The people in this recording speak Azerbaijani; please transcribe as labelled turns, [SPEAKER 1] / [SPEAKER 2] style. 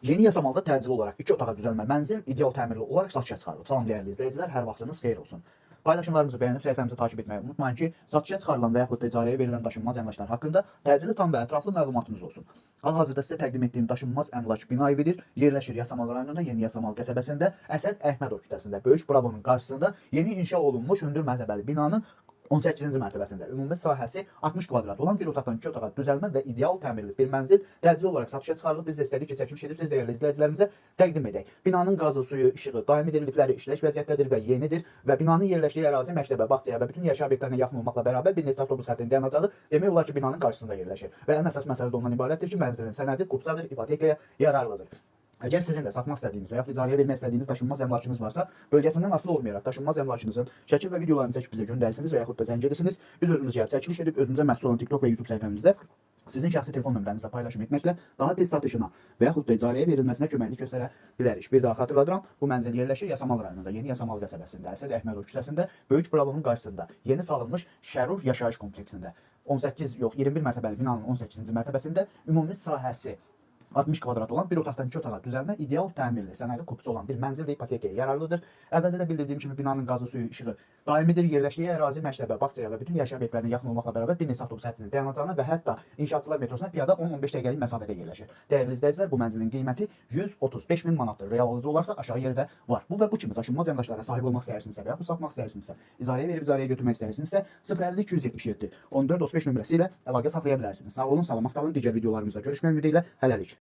[SPEAKER 1] Yeni yasamalda təcili olaraq 2 otağa düzəlmə mənzil ideal təmirli olaraq satışa çıxarılıb. Salam dəyərli izləyicilər, hər vaxtınız xeyir olsun. Paylaşımlarımızı bəyənib səhifəmizi takip etməyi unutmayın ki, satışa çıxarılan və yaxud da icarəyə verilən daşınmaz əmlaklar haqqında təcili tam və ətraflı məlumatınız olsun. Hal-hazırda sizə təqdim etdiyim daşınmaz əmlak bina evidir. Yerləşir Yasamal rayonunda, Yeni Yasamal qəsəbəsində, Əsəd Əhmədov küçəsində, Böyük Bravo'nun qarşısında yeni inşa olunmuş hündür mərtəbəli binanın 18-ci mərtəbəsində ümumi sahəsi 60 kvadrat olan bir otaqdan 2 otağa düzəlmə və ideal təmirli bir mənzil təcili olaraq satışa çıxarılıb. Biz də istədik ki, çəkiliş edib siz dəyərli izləyicilərimizə təqdim edək. Binanın qazı, suyu, işığı, daimidir, liftləri işlək vəziyyətdədir və yenidir və binanın yerləşdiyi ərazi məktəbə, bağçaya və bütün yaşayış obyektlərinə yaxın olmaqla bərabər bir neçə avtobus xəttinin dayanacağı demək olar ki, binanın qarşısında yerləşir. Və ən əsas məsələ də ondan ibarətdir ki, mənzilin sənədi qupçadır, ipotekaya yararlıdır. Əgər sizin də satmaq istədiyiniz və yaxud icarəyə vermək istədiyiniz daşınmaz əmlakınız varsa, bölgəsindən asılı olmayaraq daşınmaz əmlakınızın şəkil və videolarını çəkib bizə göndərsiniz və yaxud da zəng edirsiniz. Biz özümüz gəlib çəkiliş edib özümüzə məxsus olan TikTok və YouTube səhifəmizdə sizin şəxsi telefon nömrənizlə paylaşım etməklə daha tez satışına və yaxud da icarəyə verilməsinə köməklik göstərə bilərik. Bir daha xatırladıram, bu mənzil yerləşir Yasamal rayonunda, Yeni Yasamal qəsəbəsində, Əsəd Əhmədov küçəsində, Böyük Bravo'nun qarşısında, yeni salınmış Şərur yaşayış kompleksində. 21 mərtəbəli binanın 18-ci mərtəbəsində ümumi sahəsi 60 kvadrat olan bir otaqdan 2 otağa düzəlmə ideal təmirli, sənaylı qupçu olan bir mənzil də ipotekaya yararlıdır. Əvvəldə də bildirdiyim kimi binanın qazı, suyu, işığı daimidir. Yerləşdiyi ərazi məktəbə, bağçaya və bütün yaşayış obyektlərinə yaxın olmaqla bərabər bir neçə avtobus xəttinin dayanacağına və hətta inşaatçılar metrosuna piyada 10-15 dəqiqəlik məsafədə yerləşir. Dəyərli izləyicilər, bu mənzilin qiyməti 135 min manatdır. Real alıcı olarsa aşağı yerdə var. Bu və bu kimi daşınmaz əmlaklara sahib olmaq istəyirsinizsə və yaxud satmaq istəyirsinizsə, icarəyə verib icarəyə götürmək istəyirsinizsə 050 277 14 35 nömrəsi ilə əlaqə saxlaya bilərsiniz. Sağ olun, salamat qalın. Digər videolarımızda görüşmək ümidi ilə hələlik.